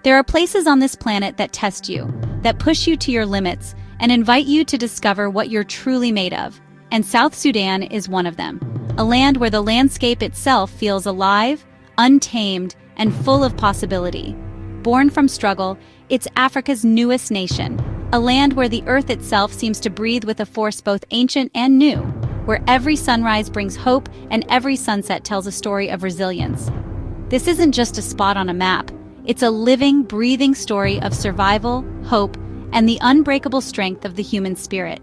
There are places on this planet that test you, that push you to your limits, and invite you to discover what you're truly made of. And South Sudan is one of them. A land where the landscape itself feels alive, untamed, and full of possibility. Born from struggle, it's Africa's newest nation. A land where the earth itself seems to breathe with a force both ancient and new. Where every sunrise brings hope and every sunset tells a story of resilience. This isn't just a spot on a map. It's a living, breathing story of survival, hope, and the unbreakable strength of the human spirit.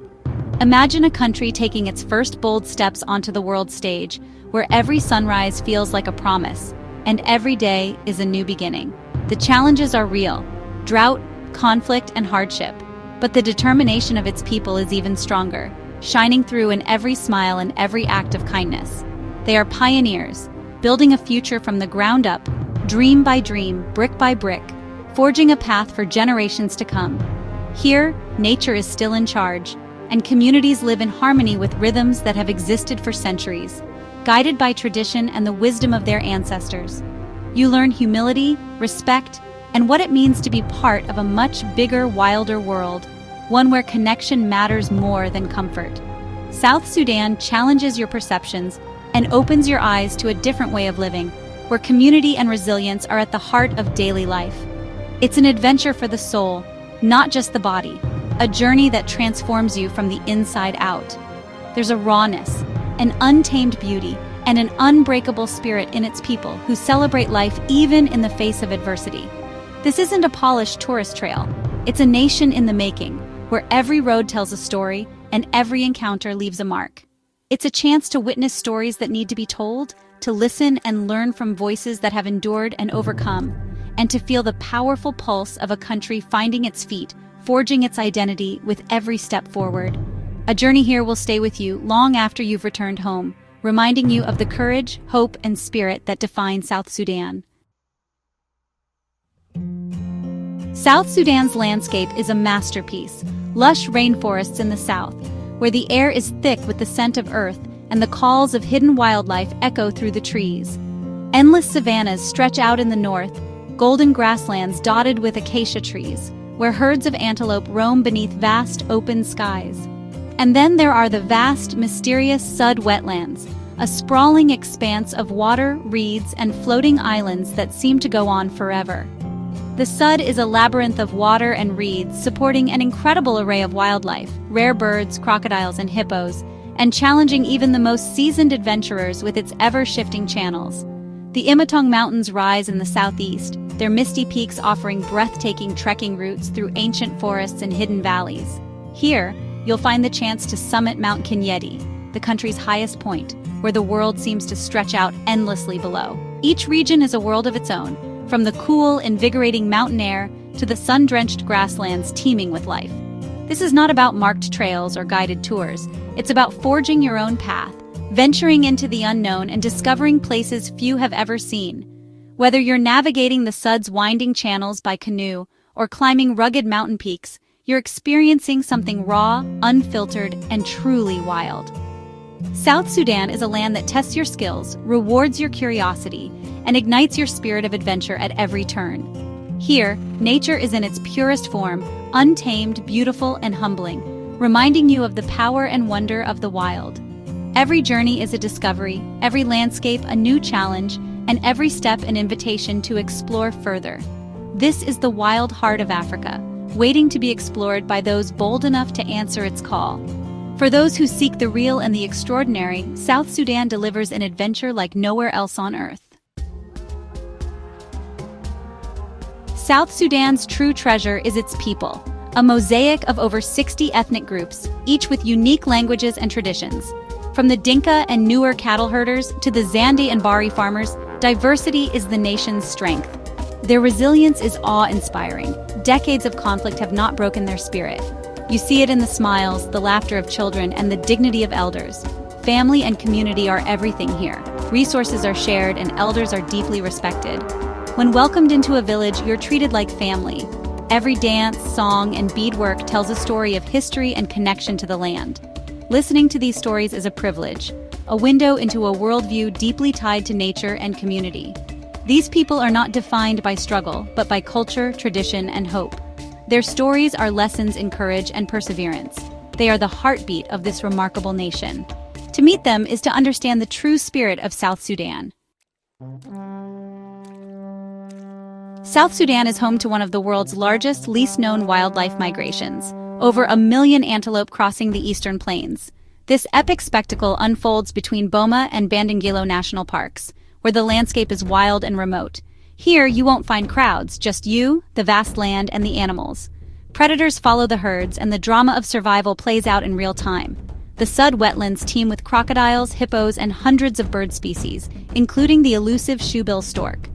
Imagine a country taking its first bold steps onto the world stage, where every sunrise feels like a promise, and every day is a new beginning. The challenges are real: drought, conflict, and hardship. But the determination of its people is even stronger, shining through in every smile and every act of kindness. They are pioneers, building a future from the ground up, dream by dream, brick by brick, forging a path for generations to come. Here, nature is still in charge, and communities live in harmony with rhythms that have existed for centuries, guided by tradition and the wisdom of their ancestors. You learn humility, respect, and what it means to be part of a much bigger, wilder world, one where connection matters more than comfort. South Sudan challenges your perceptions and opens your eyes to a different way of living, where community and resilience are at the heart of daily life. It's an adventure for the soul, not just the body, a journey that transforms you from the inside out. There's a rawness, an untamed beauty, and an unbreakable spirit in its people who celebrate life even in the face of adversity. This isn't a polished tourist trail. It's a nation in the making, where every road tells a story and every encounter leaves a mark. It's a chance to witness stories that need to be told, to listen and learn from voices that have endured and overcome, and to feel the powerful pulse of a country finding its feet, forging its identity with every step forward. A journey here will stay with you long after you've returned home, reminding you of the courage, hope, and spirit that define South Sudan. South Sudan's landscape is a masterpiece. Lush rainforests in the south, where the air is thick with the scent of earth and the calls of hidden wildlife echo through the trees. Endless savannas stretch out in the north, golden grasslands dotted with acacia trees, where herds of antelope roam beneath vast open skies. And then there are the vast, mysterious Sud wetlands, a sprawling expanse of water, reeds, and floating islands that seem to go on forever. The Sud is a labyrinth of water and reeds supporting an incredible array of wildlife, rare birds, crocodiles, and hippos, and challenging even the most seasoned adventurers with its ever-shifting channels. The Imatong Mountains rise in the southeast, their misty peaks offering breathtaking trekking routes through ancient forests and hidden valleys. Here, you'll find the chance to summit Mount Kinyeti, the country's highest point, where the world seems to stretch out endlessly below. Each region is a world of its own, from the cool, invigorating mountain air to the sun-drenched grasslands teeming with life. This is not about marked trails or guided tours. It's about forging your own path, venturing into the unknown and discovering places few have ever seen. Whether you're navigating the Sud's winding channels by canoe or climbing rugged mountain peaks, you're experiencing something raw, unfiltered, and truly wild. South Sudan is a land that tests your skills, rewards your curiosity, and ignites your spirit of adventure at every turn. Here, nature is in its purest form, untamed, beautiful, and humbling, reminding you of the power and wonder of the wild. Every journey is a discovery, every landscape a new challenge, and every step an invitation to explore further. This is the wild heart of Africa, waiting to be explored by those bold enough to answer its call. For those who seek the real and the extraordinary, South Sudan delivers an adventure like nowhere else on earth. South Sudan's true treasure is its people, a mosaic of over 60 ethnic groups, each with unique languages and traditions. From the Dinka and Nuer cattle herders to the Zandi and Bari farmers, diversity is the nation's strength. Their resilience is awe-inspiring. Decades of conflict have not broken their spirit. You see it in the smiles, the laughter of children, and the dignity of elders. Family and community are everything here. Resources are shared and elders are deeply respected. When welcomed into a village, you're treated like family. Every dance, song, and beadwork tells a story of history and connection to the land. Listening to these stories is a privilege, a window into a worldview deeply tied to nature and community. These people are not defined by struggle, but by culture, tradition, and hope. Their stories are lessons in courage and perseverance. They are the heartbeat of this remarkable nation. To meet them is to understand the true spirit of South Sudan. South Sudan is home to one of the world's largest, least-known wildlife migrations. Over 1 million antelope crossing the eastern plains. This epic spectacle unfolds between Boma and Bandingilo National Parks, where the landscape is wild and remote. Here, you won't find crowds, just you, the vast land, and the animals. Predators follow the herds, and the drama of survival plays out in real time. The Sud wetlands teem with crocodiles, hippos, and hundreds of bird species, including the elusive shoebill stork.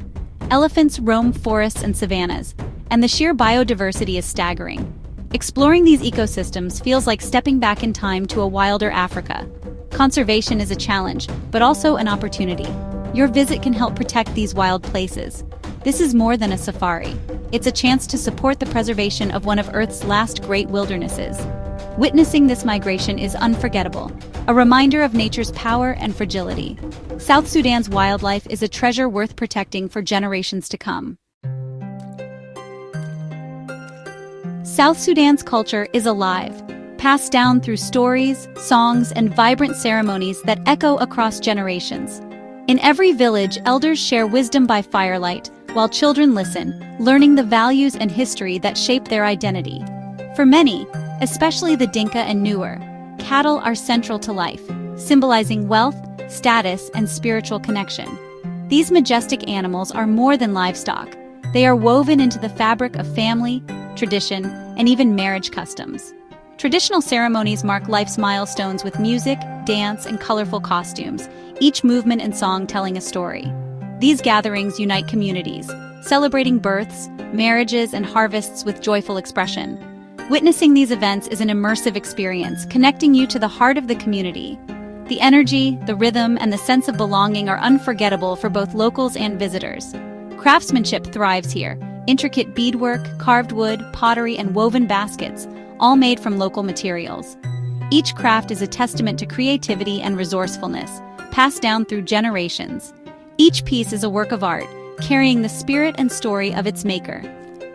Elephants roam forests and savannas, and the sheer biodiversity is staggering. Exploring these ecosystems feels like stepping back in time to a wilder Africa. Conservation is a challenge, but also an opportunity. Your visit can help protect these wild places. This is more than a safari. It's a chance to support the preservation of one of Earth's last great wildernesses. Witnessing this migration is unforgettable, a reminder of nature's power and fragility. South Sudan's wildlife is a treasure worth protecting for generations to come. South Sudan's culture is alive, passed down through stories, songs, and vibrant ceremonies that echo across generations. In every village, elders share wisdom by firelight, while children listen, learning the values and history that shape their identity. For many, especially the Dinka and Nuer, cattle are central to life, symbolizing wealth, status, and spiritual connection. These majestic animals are more than livestock. They are woven into the fabric of family, tradition, and even marriage customs. Traditional ceremonies mark life's milestones with music, dance, and colorful costumes, each movement and song telling a story. These gatherings unite communities, celebrating births, marriages, and harvests with joyful expression. Witnessing these events is an immersive experience, connecting you to the heart of the community. The energy, the rhythm, and the sense of belonging are unforgettable for both locals and visitors. Craftsmanship thrives here. Intricate beadwork, carved wood, pottery, and woven baskets, all made from local materials. Each craft is a testament to creativity and resourcefulness, passed down through generations. Each piece is a work of art, carrying the spirit and story of its maker.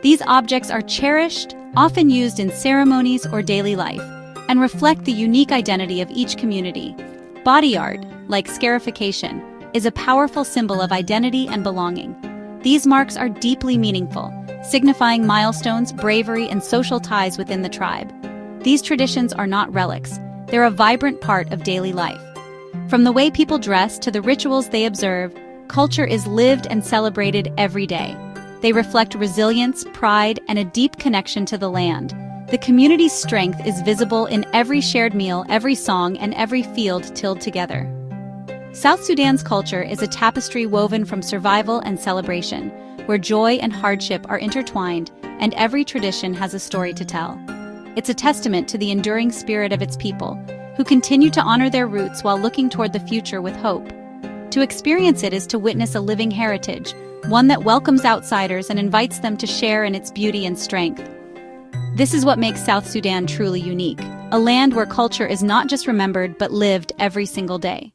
These objects are cherished, often used in ceremonies or daily life, and reflect the unique identity of each community. Body art, like scarification, is a powerful symbol of identity and belonging. These marks are deeply meaningful, signifying milestones, bravery, and social ties within the tribe. These traditions are not relics, they're a vibrant part of daily life. From the way people dress to the rituals they observe, culture is lived and celebrated every day. They reflect resilience, pride, and a deep connection to the land. The community's strength is visible in every shared meal, every song, and every field tilled together. South Sudan's culture is a tapestry woven from survival and celebration, where joy and hardship are intertwined, and every tradition has a story to tell. It's a testament to the enduring spirit of its people, who continue to honor their roots while looking toward the future with hope. To experience it is to witness a living heritage, one that welcomes outsiders and invites them to share in its beauty and strength. This is what makes South Sudan truly unique, a land where culture is not just remembered but lived every single day.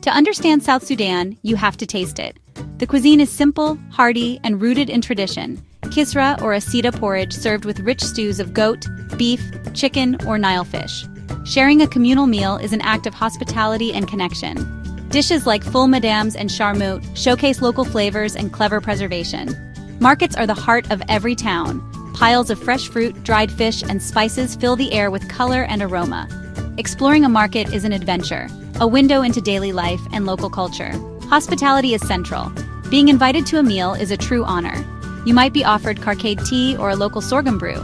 To understand South Sudan, you have to taste it. The cuisine is simple, hearty, and rooted in tradition. Kisra or asida porridge served with rich stews of goat, beef, chicken, or Nile fish. Sharing a communal meal is an act of hospitality and connection. Dishes like full madams and charmout showcase local flavors and clever preservation. Markets are the heart of every town. Piles of fresh fruit, dried fish, and spices fill the air with color and aroma. Exploring a market is an adventure, a window into daily life and local culture. Hospitality is central. Being invited to a meal is a true honor. You might be offered carcade tea or a local sorghum brew.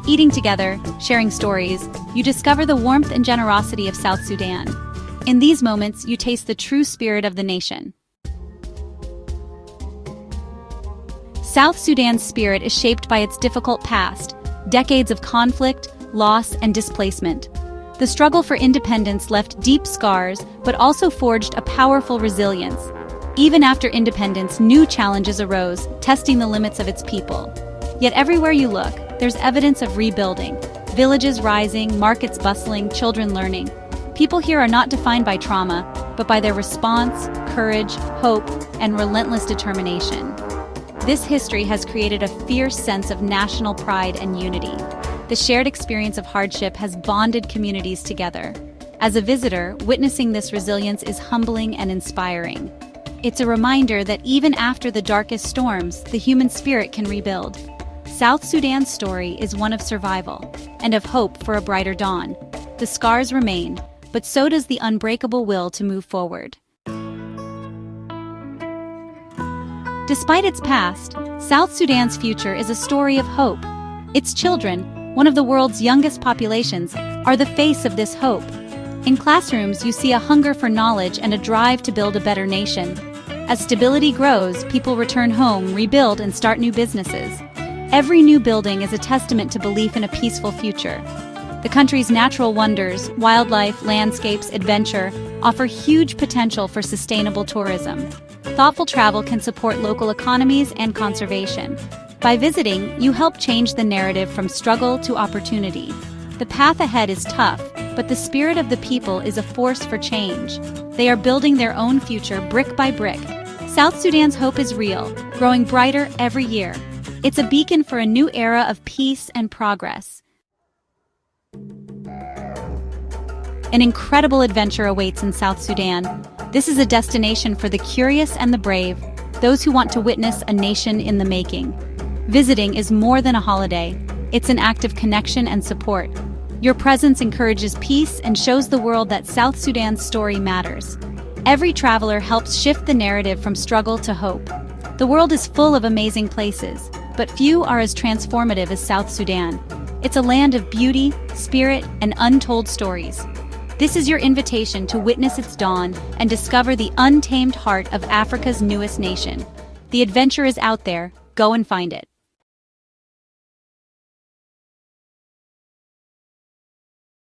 Eating together, sharing stories, you discover the warmth and generosity of South Sudan. In these moments, you taste the true spirit of the nation. South Sudan's spirit is shaped by its difficult past, decades of conflict, loss, and displacement. The struggle for independence left deep scars, but also forged a powerful resilience. Even after independence, new challenges arose, testing the limits of its people. Yet everywhere you look, there's evidence of rebuilding. Villages rising, markets bustling, children learning. People here are not defined by trauma, but by their response, courage, hope, and relentless determination. This history has created a fierce sense of national pride and unity. The shared experience of hardship has bonded communities together. As a visitor, witnessing this resilience is humbling and inspiring. It's a reminder that even after the darkest storms, the human spirit can rebuild. South Sudan's story is one of survival and of hope for a brighter dawn. The scars remain, but so does the unbreakable will to move forward. Despite its past, South Sudan's future is a story of hope. Its children, one of the world's youngest populations, are the face of this hope. In classrooms, you see a hunger for knowledge and a drive to build a better nation. As stability grows, people return home, rebuild, and start new businesses. Every new building is a testament to belief in a peaceful future. The country's natural wonders, wildlife, landscapes, adventure, offer huge potential for sustainable tourism. Thoughtful travel can support local economies and conservation. By visiting, you help change the narrative from struggle to opportunity. The path ahead is tough, but the spirit of the people is a force for change. They are building their own future brick by brick. South Sudan's hope is real, growing brighter every year. It's a beacon for a new era of peace and progress. An incredible adventure awaits in South Sudan. This is a destination for the curious and the brave, those who want to witness a nation in the making. Visiting is more than a holiday. It's an act of connection and support. Your presence encourages peace and shows the world that South Sudan's story matters. Every traveler helps shift the narrative from struggle to hope. The world is full of amazing places, but few are as transformative as South Sudan. It's a land of beauty, spirit, and untold stories. This is your invitation to witness its dawn and discover the untamed heart of Africa's newest nation. The adventure is out there. Go and find it.